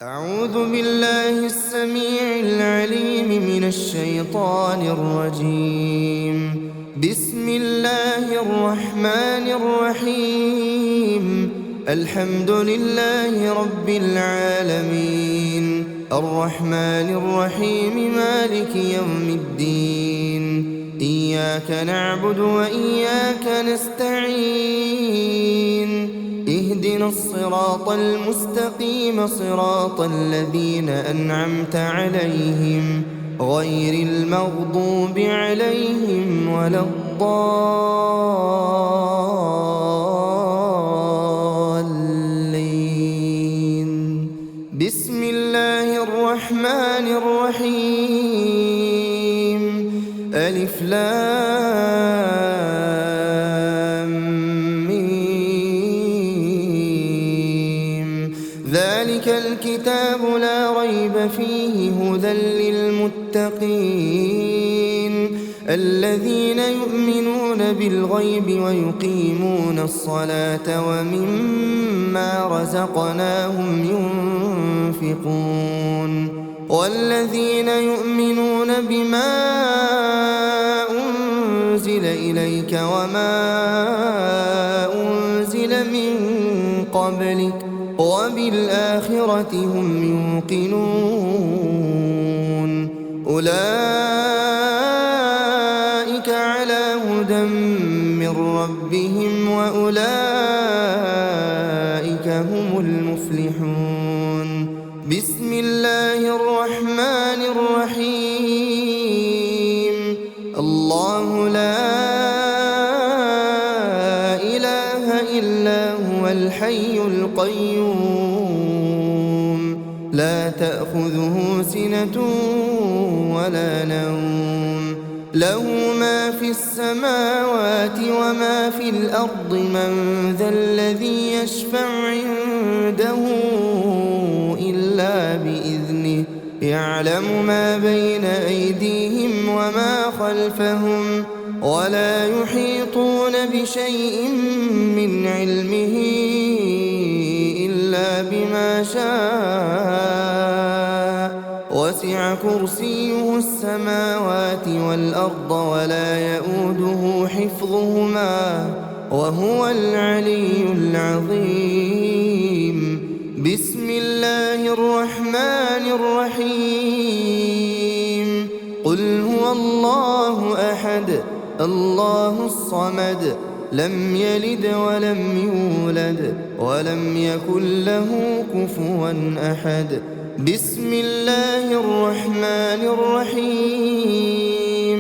أعوذ بالله السميع العليم من الشيطان الرجيم. بسم الله الرحمن الرحيم. الحمد لله رب العالمين، الرحمن الرحيم، مالك يوم الدين. إياك نعبد وإياك نستعين. اهدنا الصراط المستقيم، صراط الذين أنعمت عليهم غير المغضوب عليهم ولا الضالين. بسم الله الرحمن الرحيم. ألف لام ميم. ذلك الكتاب لا ريب فيه هدى للمتقين الذين يؤمنون بالغيب ويقيمون الصلاة ومما رزقناهم ينفقون والذين يؤمنون بما أنزل إليك وما أنزل من قبلك وبالآخرة هم يوقنون. أولئك على هدى من ربهم وأولئك هم المفلحون. بسم الله الرحمن الرحيم. الله لا إله إلا هو الحي القيوم، لا تأخذه سنة ولا نوم، له ما في السماوات وما في الأرض. من ذا الذي يشفع عنده إلا بإذنه، يعلم ما بين أيديهم وما خلفهم ولا يحيطون بشيء من علمه إلا بما شاء. وسع كرسيه السماوات والأرض ولا يؤوده حفظهما وهو العلي العظيم. بسم الله الرحمن الرحيم. قل هو الله أحد الله الصمد، لم يلد ولم يولد ولم يكن له كفوا أحد. بسم الله الرحمن الرحيم.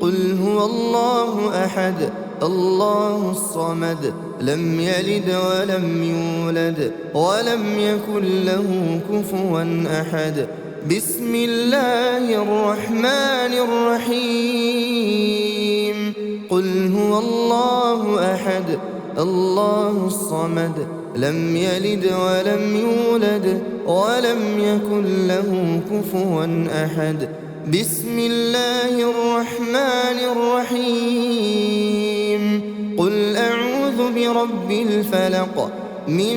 قل هو الله أحد الله الصمد، لم يلد ولم يولد ولم يكن له كفوا أحد. بسم الله الرحمن الرحيم. قل هو الله أحد الله الصمد، لم يلد ولم يولد ولم يكن له كفوا أحد. بسم الله الرحمن الرحيم. قل أعوذ برب الفلق، من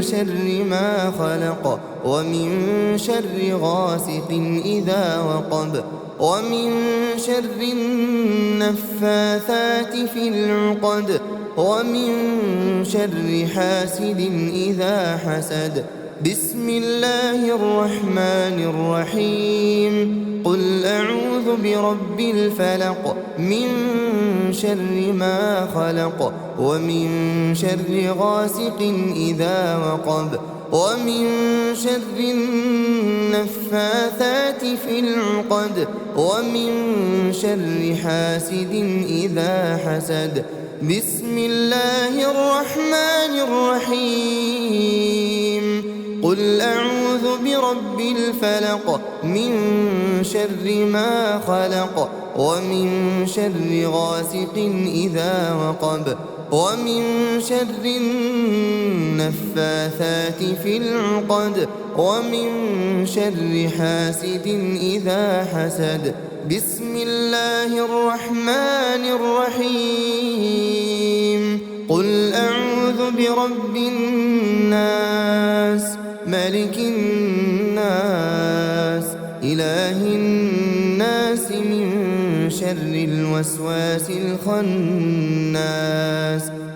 شر ما خلق، ومن شر غاسق إذا وقب، ومن شر النفاثات في العقد، ومن شر حاسد إذا حسد. بسم الله الرحمن الرحيم. قل أعوذ برب الفلق، من شر ما خلق، ومن شر غاسق إذا وقب، ومن شر النفاثات في العقد، ومن شر حاسد إذا حسد. بسم الله الرحمن الرحيم. قل أعوذ برب الفلق، من شر ما خلق، ومن شر غاسق إذا وقب، ومن شر النفاثات في العقد، ومن شر حاسد إذا حسد. بسم الله الرحمن الرحيم. قل أعوذ برب الناس، ملك الناس إله الناس من شر الوسواس الخناس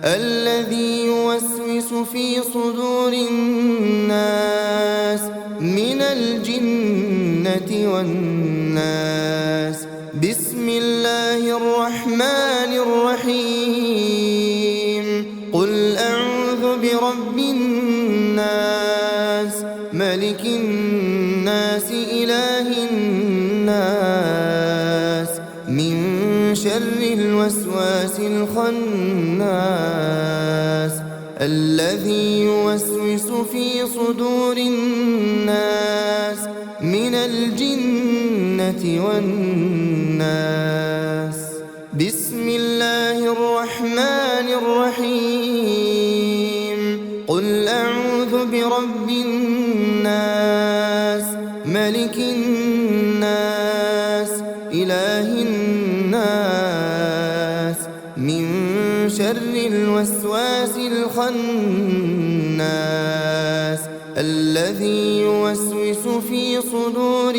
الذي يوسوس في صدور الناس من الجنة والناس. بسم الله الرحمن الرحيم. قل أعوذ برب الناس ملك الناس إله الناس من شر الوسواس الخناس الذي يوسوس في صدور الناس من الجنة والناس. بسم الله الرحمن الرحيم. قل أعوذ برب الناس ملك الناس إله الناس من شر الوسواس الخناس الذي يوسوس في صدور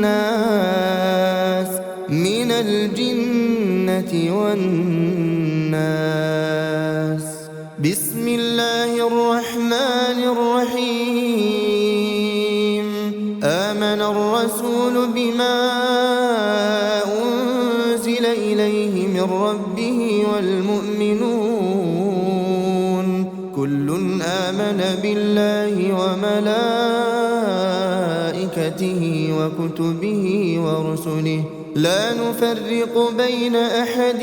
الناس من الجنة والناس. بسم الله الرحمن الرحيم. آمن الرسول بما أنزل إليه من ربه والمؤمنون كل آمن بالله وملائكته وكتبه ورسله لا نفرق بين أحد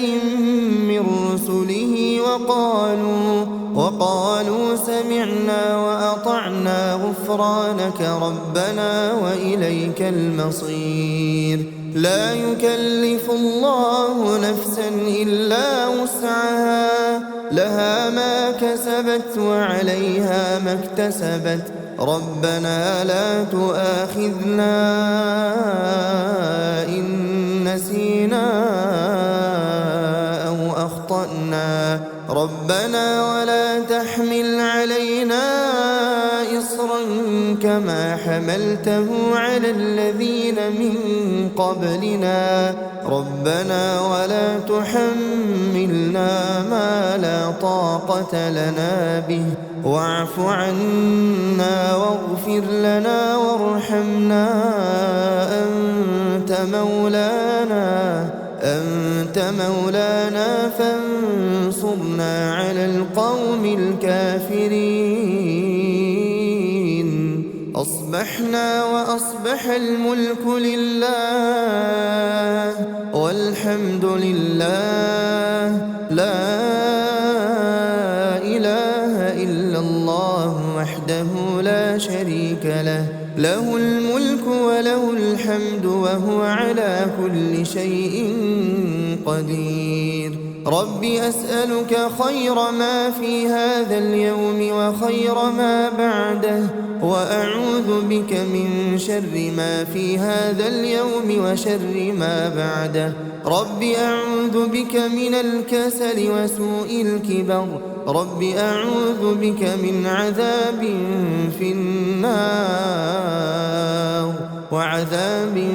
من رسله وقالوا سمعنا وأطعنا غفرانك ربنا وإليك المصير. لا يكلف الله نفسا إلا وسعها لها ما كسبت وعليها ما اكتسبت ربنا لا تؤاخذنا إن نسينا أو أخطأنا ربنا ولا تحمل علينا إصرا كما حملته على الذين من قبلنا ربنا ولا تحملنا ما لا طاقة لنا به واعف عنا واغفر لنا وارحمنا أنت مولانا فانصرنا على القوم الكافرين. أصبحنا وأصبح الملك لله والحمد لله لا إله إلا الله وحده لا شريك له له الملك وله الحمد وهو على كل شيء قدير. رب أسألك خير ما في هذا اليوم وخير ما بعده وأعوذ بك من شر ما في هذا اليوم وشر ما بعده. رب أعوذ بك من الكسل وسوء الكبر رب أعوذ بك من عذاب في النار وعذاب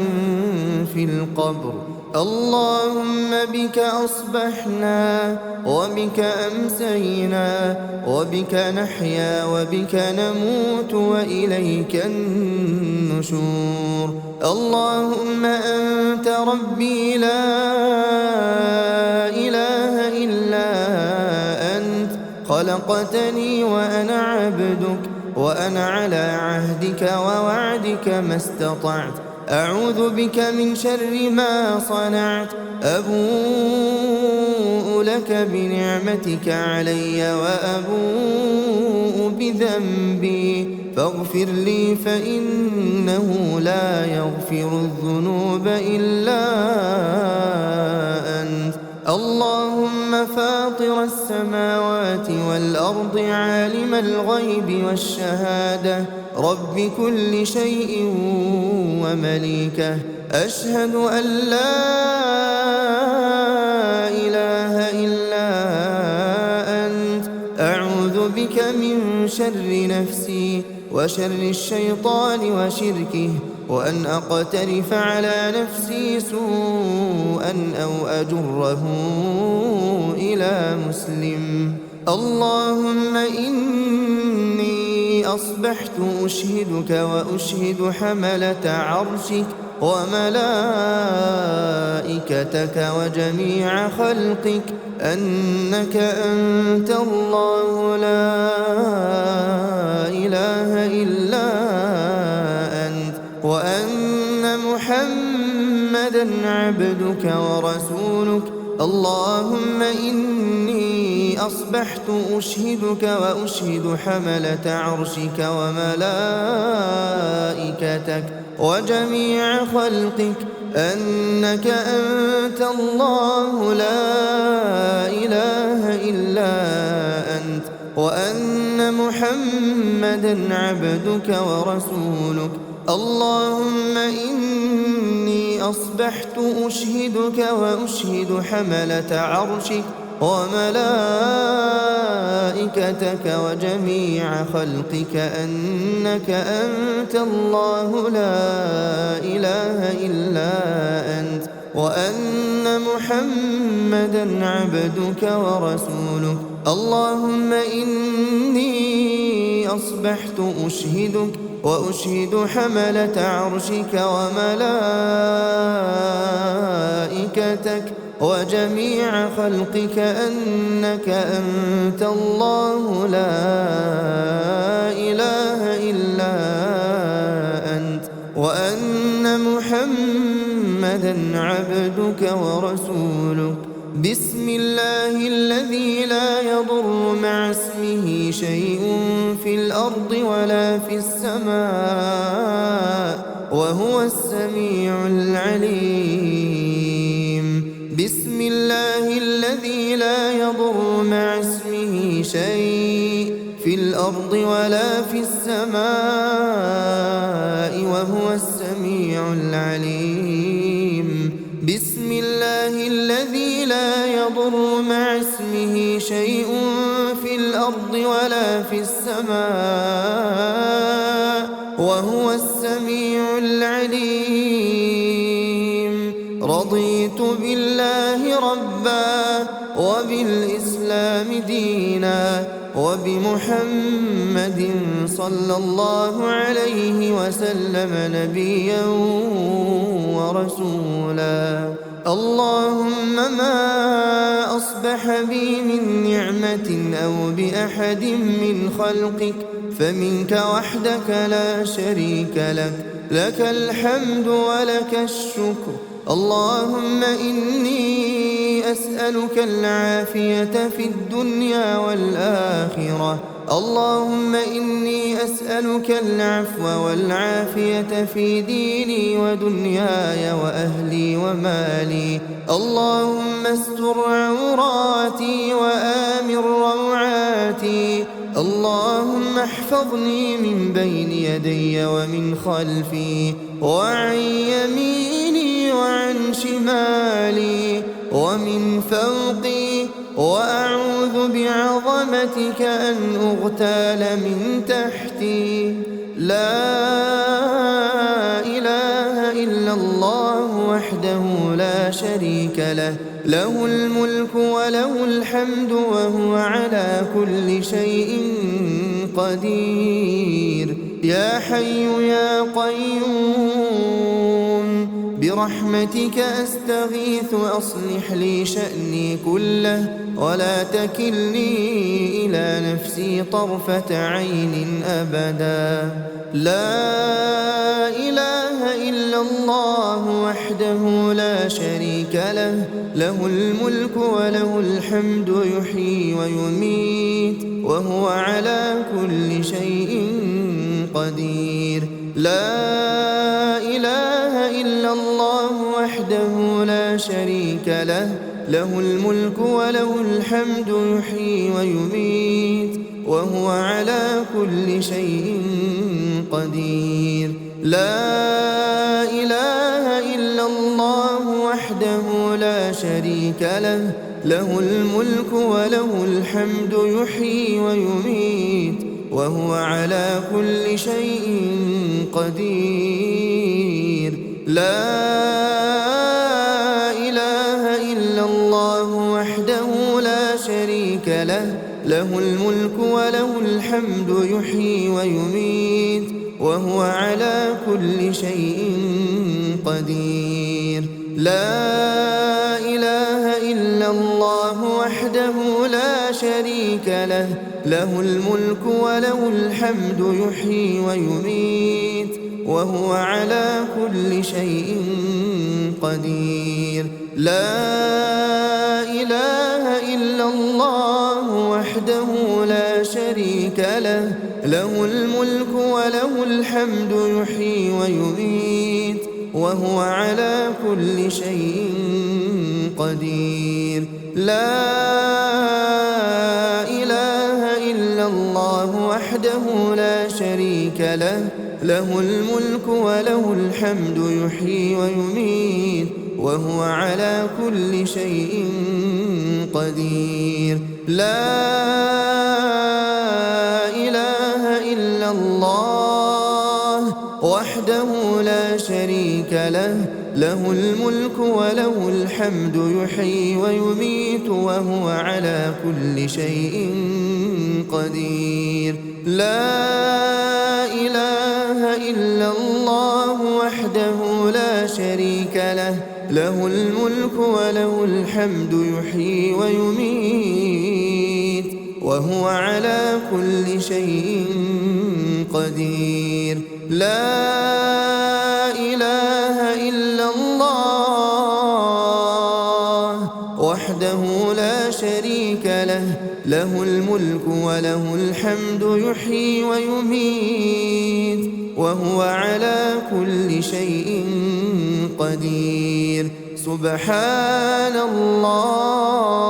في القبر. اللهم بك أصبحنا وبك أمسينا وبك نحيا وبك نموت وإليك النشور. اللهم أنت ربي لا إله إلا أنت خلقتني وأنا عبدك وأنا على عهدك ووعدك ما استطعت. أعوذ بك من شر ما صنعت. أبوء لك بنعمتك علي وأبوء بذنبي فاغفر لي فإنه لا يغفر الذنوب إلا أنت. اللهم فاطر السماوات والأرض عالم الغيب والشهادة رب كل شيء ومليكه أشهد أن لا إله إلا أنت. أعوذ بك من شر نفسي وشر الشيطان وشركه، وأن أقترف على نفسي سوءا أو أجره إلى مسلم. اللهم إني أصبحت أشهدك وأشهد حملة عرشك وملائكتك وجميع خلقك أنك أنت الله لا إله إلا أنت، وأن محمدًا عبدك ورسولك. اللهم إني أصبحت أشهدك وأشهد حملة عرشك وملائكتك وجميع خلقك أنك أنت الله لا إله إلا أنت، وأن محمدًا عبدك ورسولك. اللهم إني أصبحت أشهدك وأشهد حملة عرشك وملائكتك وجميع خلقك أنك أنت الله لا إله إلا أنت، وأن محمدًا عبدك ورسولك. اللهم إني أصبحت أشهدك وأشهد حملة عرشك وملائكتك وجميع خلقك أنك أنت الله لا إله إلا أنت، وأن محمدًا عبدك ورسولك. بسم الله الذي لا يضر مع اسمه شيء في الأرض ولا في السماء وهو السميع العليم. بسم الله الذي لا يضر مع اسمه شيء في الأرض ولا في السماء وهو السميع العليم. بسم الله الذي لا يضر مع اسمه شيء في الأرض ولا في السماء وهو السميع العليم. رضيت بالله ربا وبالإسلام دينا وبمحمد صلى الله عليه وسلم نبيا ورسولا. اللهم ما أصبح بي من نعمة أو بأحد من خلقك فمنك وحدك لا شريك لك، لك الحمد ولك الشكر. اللهم إني أسألك العافية في الدنيا والآخرة. اللهم إني أسألك العفو والعافية في ديني ودنياي وأهلي ومالي. اللهم استر عوراتي وآمن روعاتي. اللهم احفظني من بين يدي ومن خلفي وعن يميني وعن شمالي ومن فوقي، وأعوذ بعظمتك أن أغتال من تحتي. لا إله إلا الله وحده لا شريك له، له الملك وله الحمد وهو على كل شيء قدير. يا حي يا قيوم برحمتك أستغيث أصلح لي شأني كله ولا تكلني إلى نفسي طرفة عين أبدا. لا إله إلا الله وحده لا شريك له، له الملك وله الحمد يحيي ويميت وهو على كل شيء قدير. لا إله إلا الله وحده لا شريك له، له الملك وله الحمد يحيي ويميت وهو على كل شيء قدير. لا إله إلا الله وحده لا شريك له، له الملك وله الحمد يحيي ويميت وهو على كل شيء قدير. لا إله إلا الله وحده لا شريك له، له الملك وله الحمد يحيي ويميت وهو على كل شيء قدير. لا إله إلا الله وحده لا شريك له، له الملك وله الحمد يحيي ويميت وهو على كل شيء قدير. لا إله إلا الله وحده لا شريك له، له الملك وله الحمد يحيي ويميت وهو على كل شيء قدير. لا إله إلا الله وحده لا شريك له، له الملك وله الحمد يحيي ويميت وهو على كل شيء قدير. لا إله إلا الله وحده لا شريك له، له الملك وله الحمد يحيي ويميت وهو على كل شيء قدير. لا إله إلا الله وحده لا شريك له، له الملك وله الحمد يحيي ويميت وهو على كل شيء قدير. لا إله إلا الله وحده لا شريك له، له الملك وله الحمد يحيي ويميت وهو على كل شيء قدير. سبحان الله،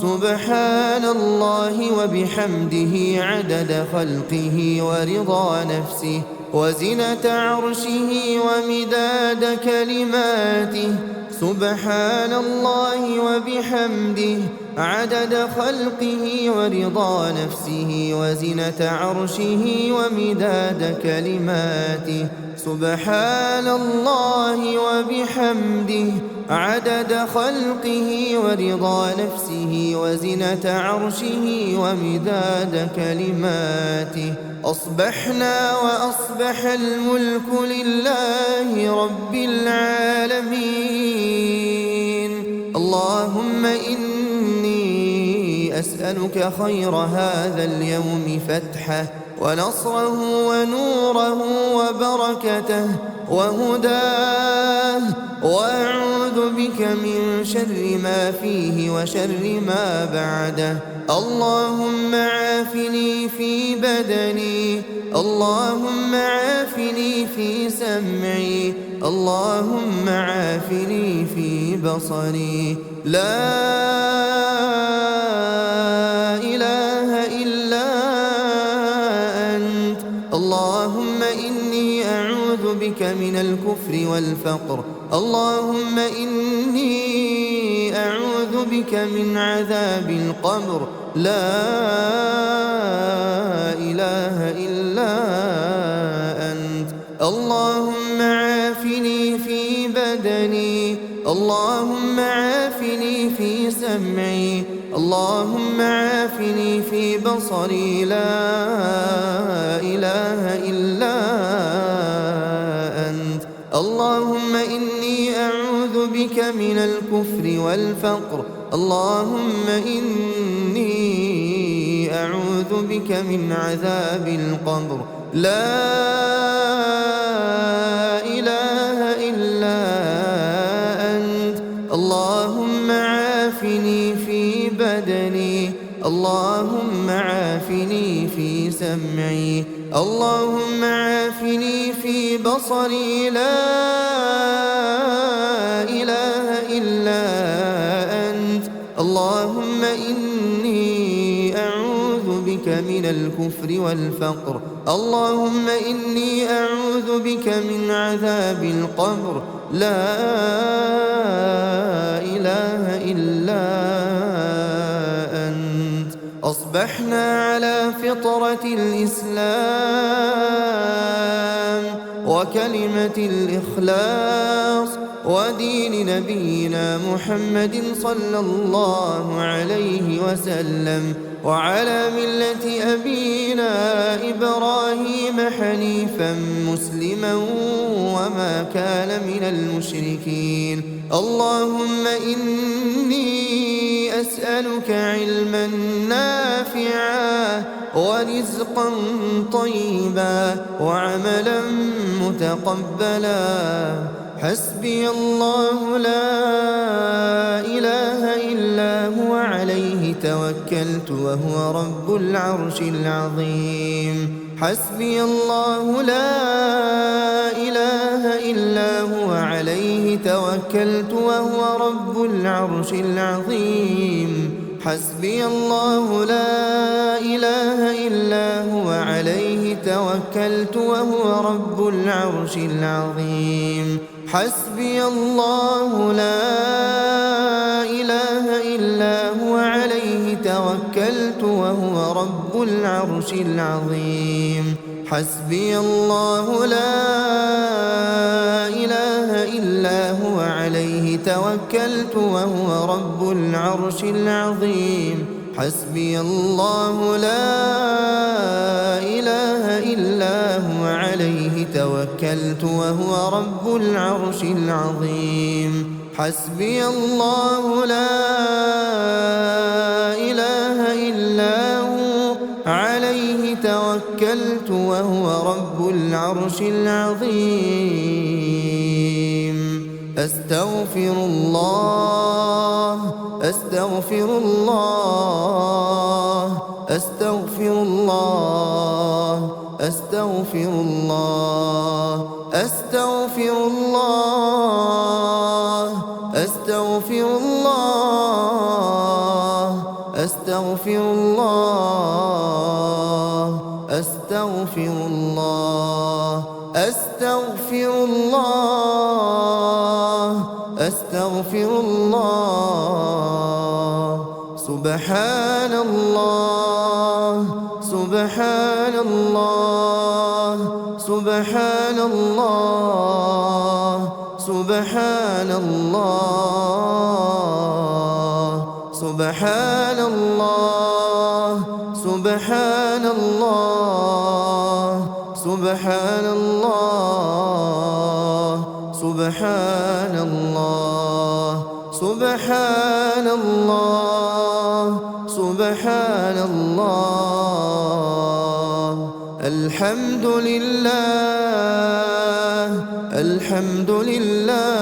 سبحان الله وبحمده عدد خلقه ورضا نفسه وزنة عرشه ومداد كلماته. سبحان الله وبحمده عدد خلقه ورضا نفسه وزنة عرشه ومداد كلماته. سبحان الله وبحمده عدد خلقه ورضا نفسه وزنة عرشه ومداد كلماته. أصبحنا وأصبح الملك لله رب العالمين. اللهم إني أسألك خير هذا اليوم فتحه ونصره ونوره وبركته وهداه، وأعوذ بك من شر ما فيه وشر ما بعده. اللهم عافني في بدني، اللهم عافني في سمعي، اللهم عافني في بصري. لا إله إلا أنت. اللهم إني أعوذ بك من الكفر والفقر، اللهم إني أعوذ بك من عذاب القبر. لا إله إلا أنت. اللهم عافني في بدني، اللهم عافني في سمعي، اللهم عافني في بصري. لا إله إلا أنت. اللهم إني أعوذ بك من الكفر والفقر، اللهم إني أعوذ بك من عذاب القبر. لا إله إلا أنت. اللهم عافني في بدني، اللهم عافني في سمعي، اللهم عافني في بصري. لا إله إلا أنت. اللهم إني أعوذ بك من الكفر والفقر، اللهم إني أعوذ بك من عذاب القبر. لا إله إلا أنت. أصبحنا على فطرة الإسلام وكلمة الإخلاص ودين نبينا محمد صلى الله عليه وسلم، وعلى ملة أبينا إبراهيم حنيفا مسلما وما كان من المشركين. اللهم إني أسألك علما نافعا ورزقا طيبا وعملا متقبلا. حسبي الله لا إله إلا هو عليه توكلت وهو رب العرش العظيم. حسبي الله لا إله إلا هو عليه توكلت وهو رب العرش العظيم. حسبي الله لا إله إلا هو عليه توكلت وهو رب العرش العظيم. حسبي الله لا إله إلا هو عليه توكلت وهو رب العرش العظيم. حسبي الله لا إله إلا هو عليه توكلت وهو رب العرش العظيم. حسبي الله لا إله إلا هو عليه توكلت وهو رب العرش العظيم. حسبي الله لا إله إلا هو عليه توكلت وهو رب العرش العظيم. أستغفر الله أستغفر الله أستغفر الله أستغفر الله أستغفر الله أستغفر الله أستغفر الله أستغفر الله أستغفر الله أستغفر الله. سبحان الله سبحان الله سبحان الله سبحان الله سبحان الله سبحان الله سبحان الله سبحان الله سبحان الله سبحان الله. الحمد لله الحمد لله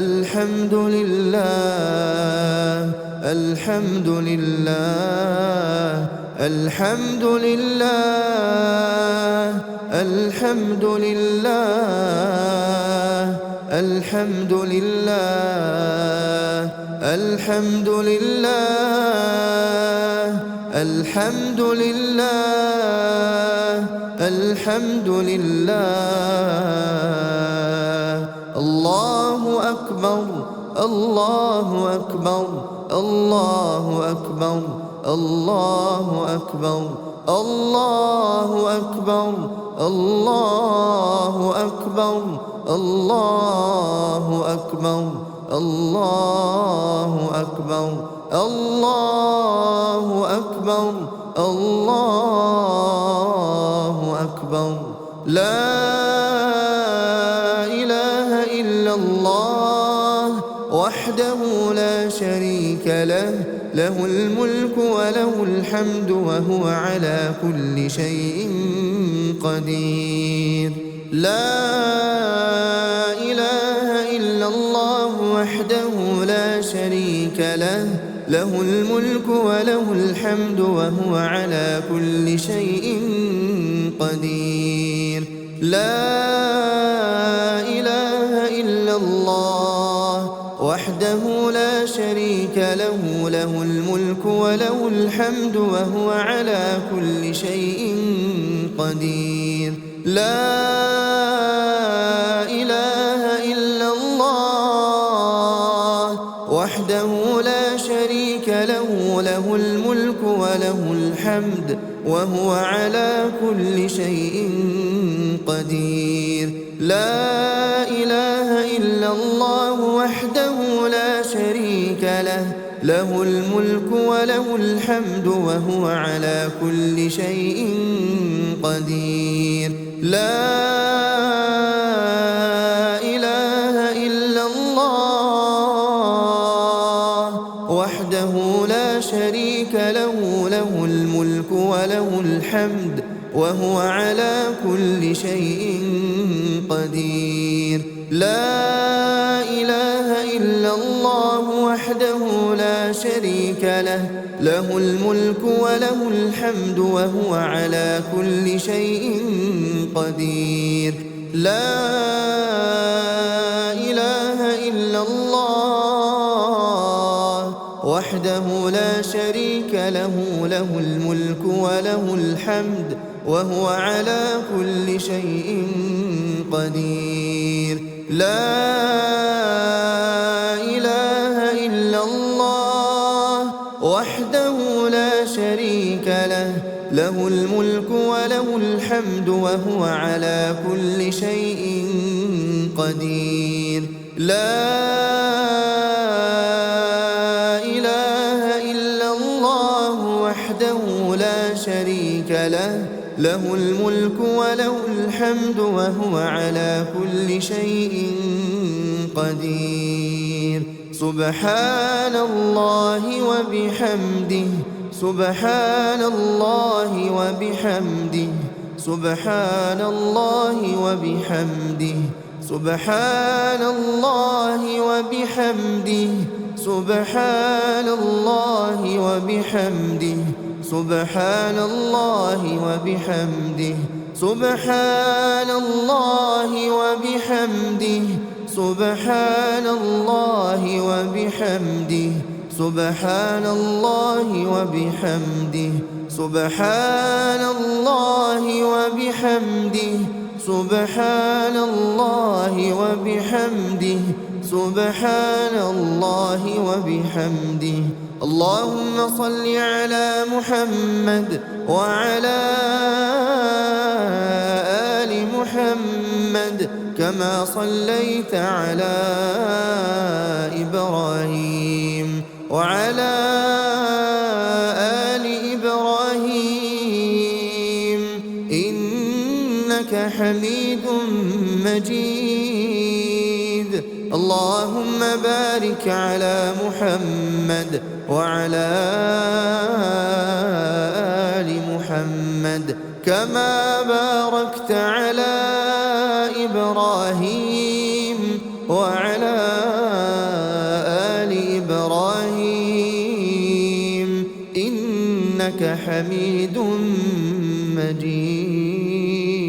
الحمد لله الحمد لله الحمد لله الحمد لله الحمد لله الحمد لله الحمد لله الحمد لله. الله أكبر الله أكبر الله أكبر الله أكبر الله أكبر الله أكبر الله أكبر الله أكبر الله أكبر الله أكبر. لا إله إلا الله وحده لا شريك له، له الملك وله الحمد وهو على كل شيء قدير. لا إله إلا الله وحده لا شريك له، له الملك وله الحمد وهو على كل شيء قدير. لا إله إلا الله وحده لا شريك له، له الملك وله الحمد وهو على كل شيء قدير. لا إله إلا الله وحده لا شريك له، له الحمد وهو على كل شيء قدير. لا إله إلا الله وحده لا شريك له، له الملك وله الحمد وهو على كل شيء قدير. لا إله إلا الله وحده لا شريك له، له الملك وله الحمد وهو على كل شيء قدير. لا إله إلا الله وحده لا شريك له، له الملك وله الحمد وهو على كل شيء قدير. لا إله إلا الله وحده لا شريك له، له الملك وله الحمد وهو على كل شيء قدير. لا إله إلا الله وحده لا شريك له، له الملك وله الحمد وهو على كل شيء قدير. لا إله إلا الله وحده لا شريك له، له الملك وله الحمد وهو على كل شيء قدير. سبحان الله وبحمده، سبحان الله وبحمده، سبحان الله وبحمده، سبحان الله وبحمده، سبحان الله وبحمده، سبحان الله وبحمده، سبحان الله وبحمده، سبحان الله وبحمده، سبحان الله وبحمده، سبحان الله وبحمده، سبحان الله وبحمده، سبحان الله وبحمده. اللهم صل على محمد وعلى آل محمد كما صليت على إبراهيم وعلى آل إبراهيم إنك حميد مجيد. اللهم بارك على محمد وعلى آل محمد كما باركت على إبراهيم وعلى آل إبراهيم إنك حميد مجيد.